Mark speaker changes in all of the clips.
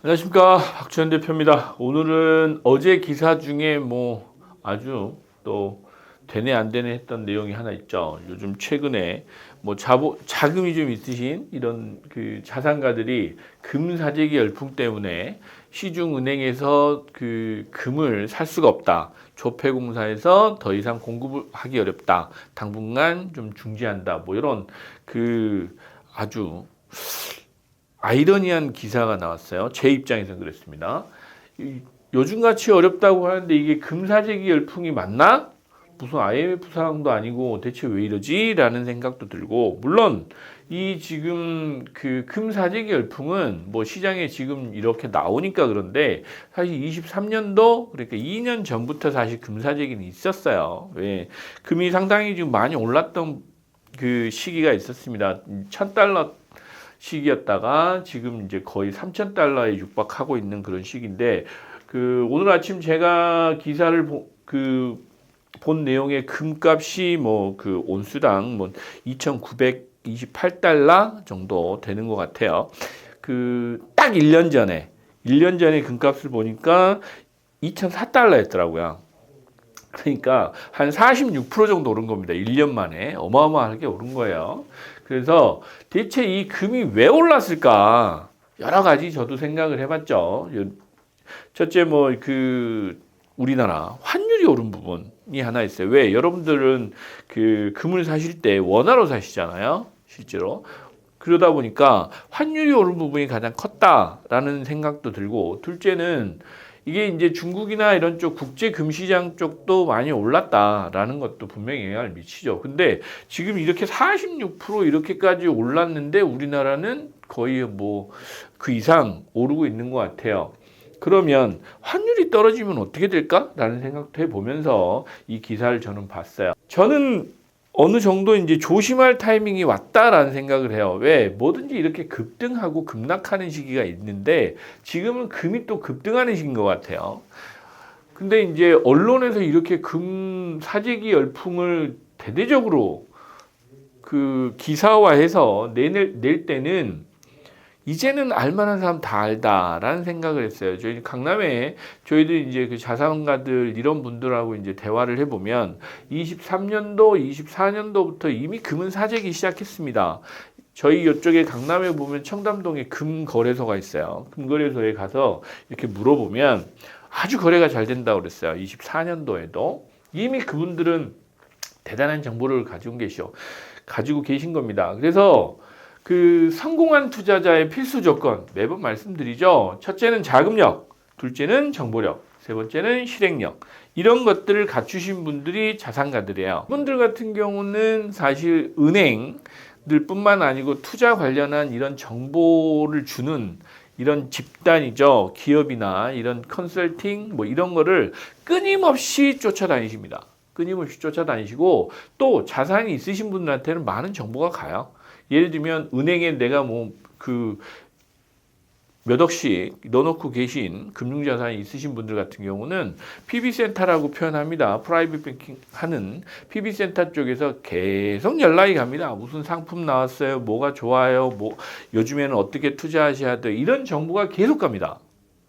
Speaker 1: 안녕하십니까, 박주현 대표입니다. 오늘은 어제 기사 중에 아주 또 되네 안 되네 했던 내용이 하나 있죠. 요즘 최근에 자금이 좀 있으신 이런 그 자산가들이 금 사재기 열풍 때문에 시중은행에서 그 금을 살 수가 없다. 조폐공사에서 더 이상 공급을 하기 어렵다. 당분간 좀 중지한다. 이런 그 아주 아이러니한 기사가 나왔어요. 제 입장에서는 그랬습니다. 요즘같이 어렵다고 하는데 이게 금사재기 열풍이 맞나? 무슨 IMF 상황도 아니고 대체 왜 이러지? 라는 생각도 들고, 물론 이 지금 그 금사재기 열풍은 시장에 지금 이렇게 나오니까 그런데 사실 23년도 그러니까 2년 전부터 사실 금사재기는 있었어요. 왜? 금이 상당히 지금 많이 올랐던 그 시기가 있었습니다. 1000달러 시기였다가 지금 이제 거의 3,000달러에 육박하고 있는 그런 시기인데, 그 오늘 아침 제가 기사를 본 내용의 금값이 그 온수당 2,928달러 정도 되는 것 같아요. 그 딱 1년 전에 금값을 보니까 2,004달러였더라고요. 그러니까 한 46% 정도 오른 겁니다. 1년 만에 어마어마하게 오른 거예요. 그래서 대체 이 금이 왜 올랐을까? 여러 가지 저도 생각을 해봤죠. 첫째 우리나라 환율이 오른 부분이 하나 있어요. 왜? 여러분들은 그 금을 사실 때 원화로 사시잖아요. 실제로. 그러다 보니까 환율이 오른 부분이 가장 컸다라는 생각도 들고, 둘째는 이게 이제 중국이나 이런 쪽 국제 금시장 쪽도 많이 올랐다라는 것도 분명히 영향을 미치죠. 근데 지금 이렇게 46% 이렇게까지 올랐는데 우리나라는 거의 그 이상 오르고 있는 것 같아요. 그러면 환율이 떨어지면 어떻게 될까라는 생각도 해보면서 이 기사를 저는 봤어요. 저는 어느 정도 이제 조심할 타이밍이 왔다라는 생각을 해요. 왜? 뭐든지 이렇게 급등하고 급락하는 시기가 있는데 지금은 금이 또 급등하는 시기인 것 같아요. 근데 이제 언론에서 이렇게 금 사재기 열풍을 대대적으로 그 기사화해서 낼 때는 이제는 알만한 사람 다 알다라는 생각을 했어요. 저희 강남에 저희들 이제 그 자산가들 이런 분들하고 이제 대화를 해보면 23년도, 24년도부터 이미 금은 사재기 시작했습니다. 저희 이쪽에 강남에 보면 청담동에 금거래소가 있어요. 금거래소에 가서 이렇게 물어보면 아주 거래가 잘 된다고 그랬어요. 24년도에도 이미 그분들은 대단한 정보를 가지고 계신 겁니다. 그래서 그 성공한 투자자의 필수 조건 매번 말씀드리죠. 첫째는 자금력, 둘째는 정보력, 세 번째는 실행력. 이런 것들을 갖추신 분들이 자산가들이에요. 이분들 같은 경우는 사실 은행들뿐만 아니고 투자 관련한 이런 정보를 주는 이런 집단이죠. 기업이나 이런 컨설팅 이런 거를 끊임없이 쫓아다니십니다. 끊임없이 쫓아다니시고 또 자산이 있으신 분들한테는 많은 정보가 가요. 예를 들면 은행에 내가 몇 억씩 넣어놓고 계신 금융자산이 있으신 분들 같은 경우는 PB센터라고 표현합니다. 프라이빗 뱅킹 하는 PB센터 쪽에서 계속 연락이 갑니다. 무슨 상품 나왔어요? 뭐가 좋아요? 요즘에는 어떻게 투자하셔야 돼요? 이런 정보가 계속 갑니다.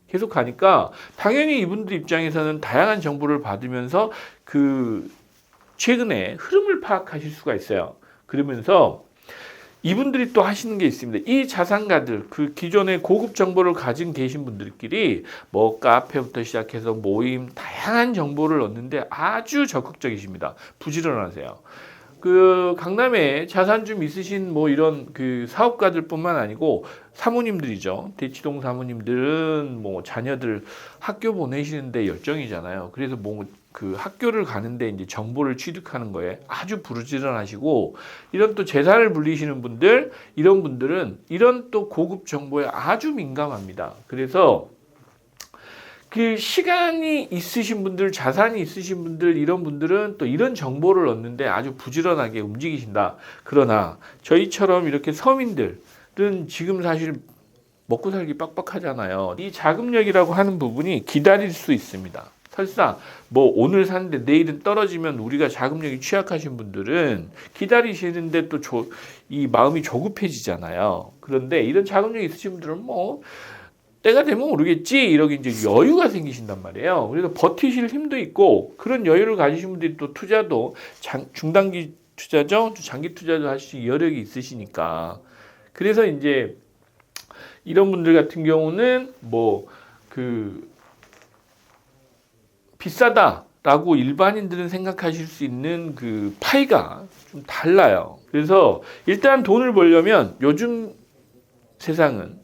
Speaker 1: 계속 가니까 당연히 이분들 입장에서는 다양한 정보를 받으면서 그 최근에 흐름을 파악하실 수가 있어요. 그러면서 이분들이 또 하시는 게 있습니다. 이 자산가들, 그 기존의 고급 정보를 가진 계신 분들끼리 카페부터 시작해서 모임, 다양한 정보를 얻는데 아주 적극적이십니다. 부지런하세요. 그 강남에 자산 좀 있으신 이런 그 사업가들뿐만 아니고 사모님들이죠. 대치동 사모님들은 자녀들 학교 보내시는데 열정이잖아요. 그래서 그 학교를 가는데 이제 정보를 취득하는 거에 아주 부지런하시고, 이런 또 재산을 불리시는 분들, 이런 분들은 이런 또 고급 정보에 아주 민감합니다. 그래서 그 시간이 있으신 분들, 자산이 있으신 분들, 이런 분들은 또 이런 정보를 얻는데 아주 부지런하게 움직이신다. 그러나 저희처럼 이렇게 서민들은 지금 사실 먹고 살기 빡빡하잖아요. 이 자금력이라고 하는 부분이 기다릴 수 있습니다. 설사 오늘 샀는데 내일은 떨어지면 우리가 자금력이 취약하신 분들은 기다리시는데 또 이 마음이 조급해지잖아요. 그런데 이런 자금력이 있으신 분들은 때가 되면 오르겠지 이렇게 이제 여유가 생기신단 말이에요. 그래서 버티실 힘도 있고 그런 여유를 가지신 분들이 또 투자도 중단기 투자죠, 장기 투자도 하실 여력이 있으시니까. 그래서 이제 이런 분들 같은 경우는 뭐 그 비싸다라고 일반인들은 생각하실 수 있는 그 파이가 좀 달라요. 그래서 일단 돈을 벌려면 요즘 세상은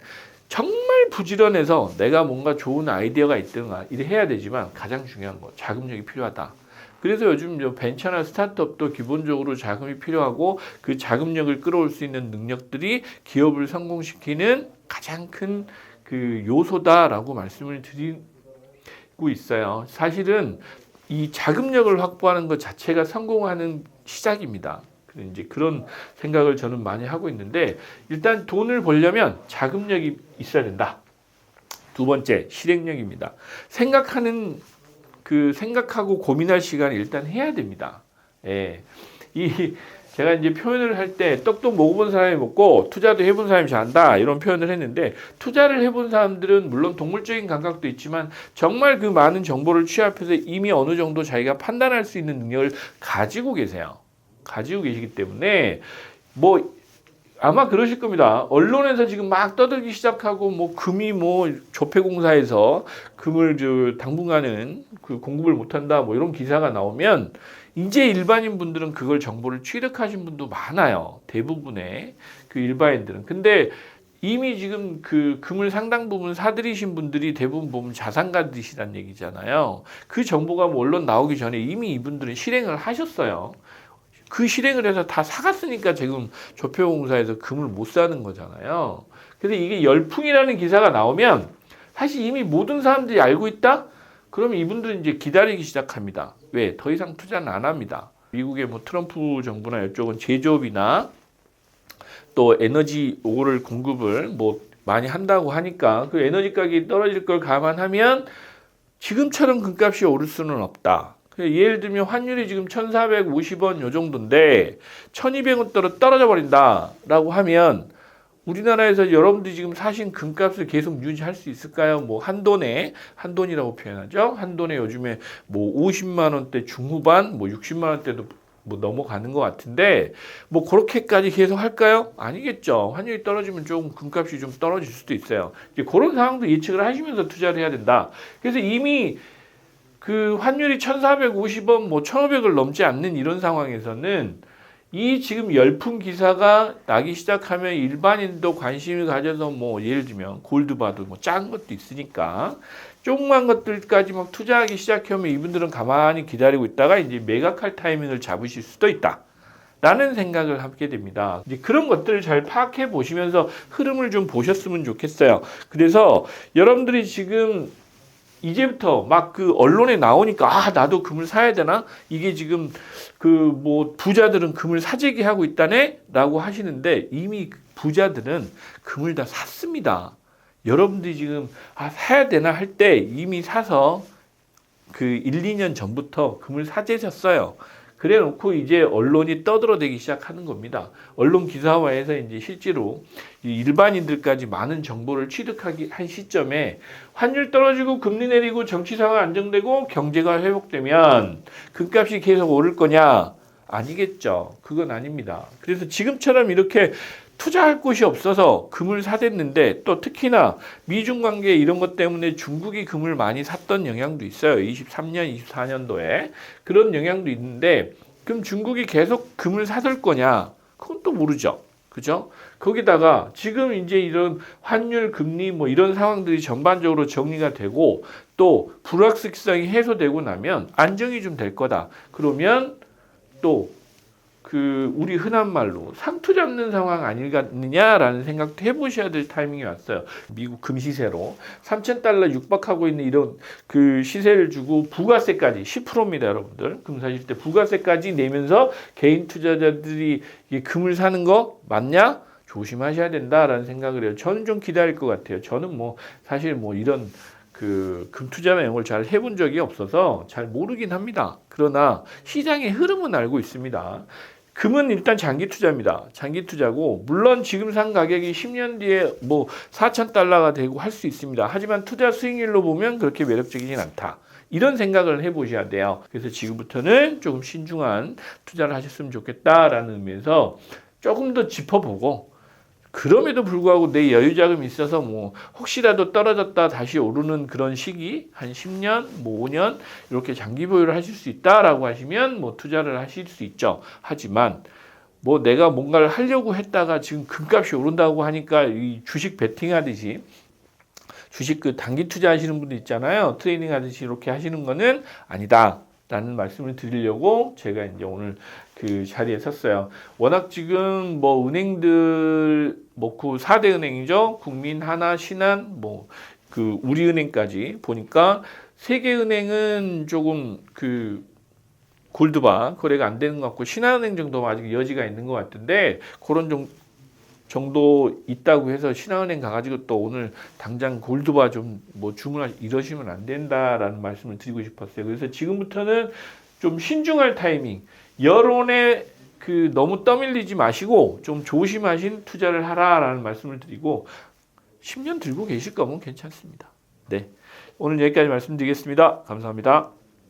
Speaker 1: 정말 부지런해서 내가 뭔가 좋은 아이디어가 있든가 이래 해야 되지만 가장 중요한 거 자금력이 필요하다. 그래서 요즘 벤처나 스타트업도 기본적으로 자금이 필요하고 그 자금력을 끌어올 수 있는 능력들이 기업을 성공시키는 가장 큰 그 요소다라고 말씀을 드리고 있어요. 사실은 이 자금력을 확보하는 것 자체가 성공하는 시작입니다. 이제 그런 생각을 저는 많이 하고 있는데 일단 돈을 벌려면 자금력이 있어야 된다. 두 번째, 실행력입니다. 생각하고 고민할 시간을 일단 해야 됩니다. 예. 제가 이제 표현을 할 때 떡도 먹어본 사람이 먹고 투자도 해본 사람이 잘한다 이런 표현을 했는데 투자를 해본 사람들은 물론 동물적인 감각도 있지만 정말 그 많은 정보를 취합해서 이미 어느 정도 자기가 판단할 수 있는 능력을 가지고 계세요. 가지고 계시기 때문에 뭐 아마 그러실 겁니다. 언론에서 지금 막 떠들기 시작하고 뭐 금이 뭐 조폐공사에서 금을 당분간은 그 공급을 못한다 뭐 이런 기사가 나오면 이제 일반인 분들은 그걸 정보를 취득하신 분도 많아요. 대부분의 그 일반인들은. 근데 이미 지금 그 금을 상당 부분 사들이신 분들이 대부분 보면 자산가들이시란 얘기잖아요. 그 정보가 뭐 언론 나오기 전에 이미 이분들은 실행을 하셨어요. 그 실행을 해서 다 사갔으니까 지금 조폐공사에서 금을 못 사는 거잖아요. 그래서 이게 열풍이라는 기사가 나오면 사실 이미 모든 사람들이 알고 있다? 그러면 이분들은 이제 기다리기 시작합니다. 왜? 더 이상 투자는 안 합니다. 미국의 뭐 트럼프 정부나 이쪽은 제조업이나 또 에너지 오를 공급을 뭐 많이 한다고 하니까 그 에너지 가격이 떨어질 걸 감안하면 지금처럼 금값이 오를 수는 없다. 예를 들면 환율이 지금 1,450원 요 정도인데 1,200원 떨어져 버린다라고 하면 우리나라에서 여러분들이 지금 사신 금값을 계속 유지할 수 있을까요? 뭐 한돈이라고 표현하죠. 한돈에 요즘에 뭐 50만 원대 중후반, 뭐 60만 원대도 뭐 넘어가는 것 같은데 뭐 그렇게까지 계속 할까요? 아니겠죠. 환율이 떨어지면 좀 금값이 좀 떨어질 수도 있어요. 이제 그런 상황도 예측을 하시면서 투자를 해야 된다. 그래서 이미 그 환율이 1,450원, 뭐 1,500을 넘지 않는 이런 상황에서는 이 지금 열풍 기사가 나기 시작하면 일반인도 관심을 가져서 뭐 예를 들면 골드바도 뭐 작은 것도 있으니까 조그만 것들까지 막 투자하기 시작하면 이분들은 가만히 기다리고 있다가 이제 매각할 타이밍을 잡으실 수도 있다. 라는 생각을 하게 됩니다. 이제 그런 것들을 잘 파악해 보시면서 흐름을 좀 보셨으면 좋겠어요. 그래서 여러분들이 지금 이제부터 막 그 언론에 나오니까 나도 금을 사야 되나? 이게 지금 그 뭐 부자들은 금을 사재기 하고 있다네라고 하시는데 이미 부자들은 금을 다 샀습니다. 여러분들이 지금 사야 되나 할 때 이미 사서 그 1, 2년 전부터 금을 사재셨어요. 그래 놓고 이제 언론이 떠들어대기 시작하는 겁니다. 언론 기사화해서 이제 실제로 일반인들까지 많은 정보를 취득하기 한 시점에 환율 떨어지고 금리 내리고 정치 상황 안정되고 경제가 회복되면 금값이 계속 오를 거냐? 아니겠죠. 그건 아닙니다. 그래서 지금처럼 이렇게 투자할 곳이 없어서 금을 사댔는데 또 특히나 미중 관계 이런 것 때문에 중국이 금을 많이 샀던 영향도 있어요. 23년, 24년도에 그런 영향도 있는데 그럼 중국이 계속 금을 사들 거냐? 그건 또 모르죠. 그죠? 거기다가 지금 이제 이런 환율, 금리 뭐 이런 상황들이 전반적으로 정리가 되고 또 불확실성이 해소되고 나면 안정이 좀 될 거다. 그러면 또 그 우리 흔한 말로 상투 잡는 상황 아니겠느냐라는 생각도 해보셔야 될 타이밍이 왔어요. 미국 금 시세로 3,000달러 육박하고 있는 이런 그 시세를 주고 부가세까지 10%입니다, 여러분들. 금 사실 때 부가세까지 내면서 개인 투자자들이 이 금을 사는 거 맞냐? 조심하셔야 된다라는 생각을 해요. 저는 좀 기다릴 것 같아요. 저는 뭐 사실 뭐 이런 그 금투자 내용을 잘 해본 적이 없어서 잘 모르긴 합니다. 그러나 시장의 흐름은 알고 있습니다. 금은 일단 장기 투자입니다. 장기 투자고 물론 지금 산 가격이 10년 뒤에 뭐 4,000달러가 되고 할 수 있습니다. 하지만 투자 수익률로 보면 그렇게 매력적이진 않다. 이런 생각을 해보셔야 돼요. 그래서 지금부터는 조금 신중한 투자를 하셨으면 좋겠다라는 의미에서 조금 더 짚어보고 그럼에도 불구하고 내 여유 자금이 있어서 뭐 혹시라도 떨어졌다 다시 오르는 그런 시기 한 10년, 뭐 5년 이렇게 장기 보유를 하실 수 있다라고 하시면 뭐 투자를 하실 수 있죠. 하지만 뭐 내가 뭔가를 하려고 했다가 지금 금값이 오른다고 하니까 이 주식 베팅하듯이 주식 그 단기 투자하시는 분들 있잖아요. 트레이닝 하듯이 이렇게 하시는 거는 아니다라는 말씀을 드리려고 제가 이제 오늘 그 자리에 섰어요. 워낙 지금 뭐 은행들 뭐 그 4대 은행이죠. 국민, 하나, 신한, 뭐 그 우리은행까지 보니까 세계 은행은 조금 그 골드바 거래가 안 되는 것 같고 신한은행 정도 아직 여지가 있는 것 같은데 그런 정도 있다고 해서 신한은행 가가지고 또 오늘 당장 골드바 좀 뭐 주문하 이러시면 안 된다라는 말씀을 드리고 싶었어요. 그래서 지금부터는 좀 신중할 타이밍, 여론에 그 너무 떠밀리지 마시고 좀 조심하신 투자를 하라라는 말씀을 드리고 10년 들고 계실 거면 괜찮습니다. 네, 오늘 여기까지 말씀드리겠습니다. 감사합니다.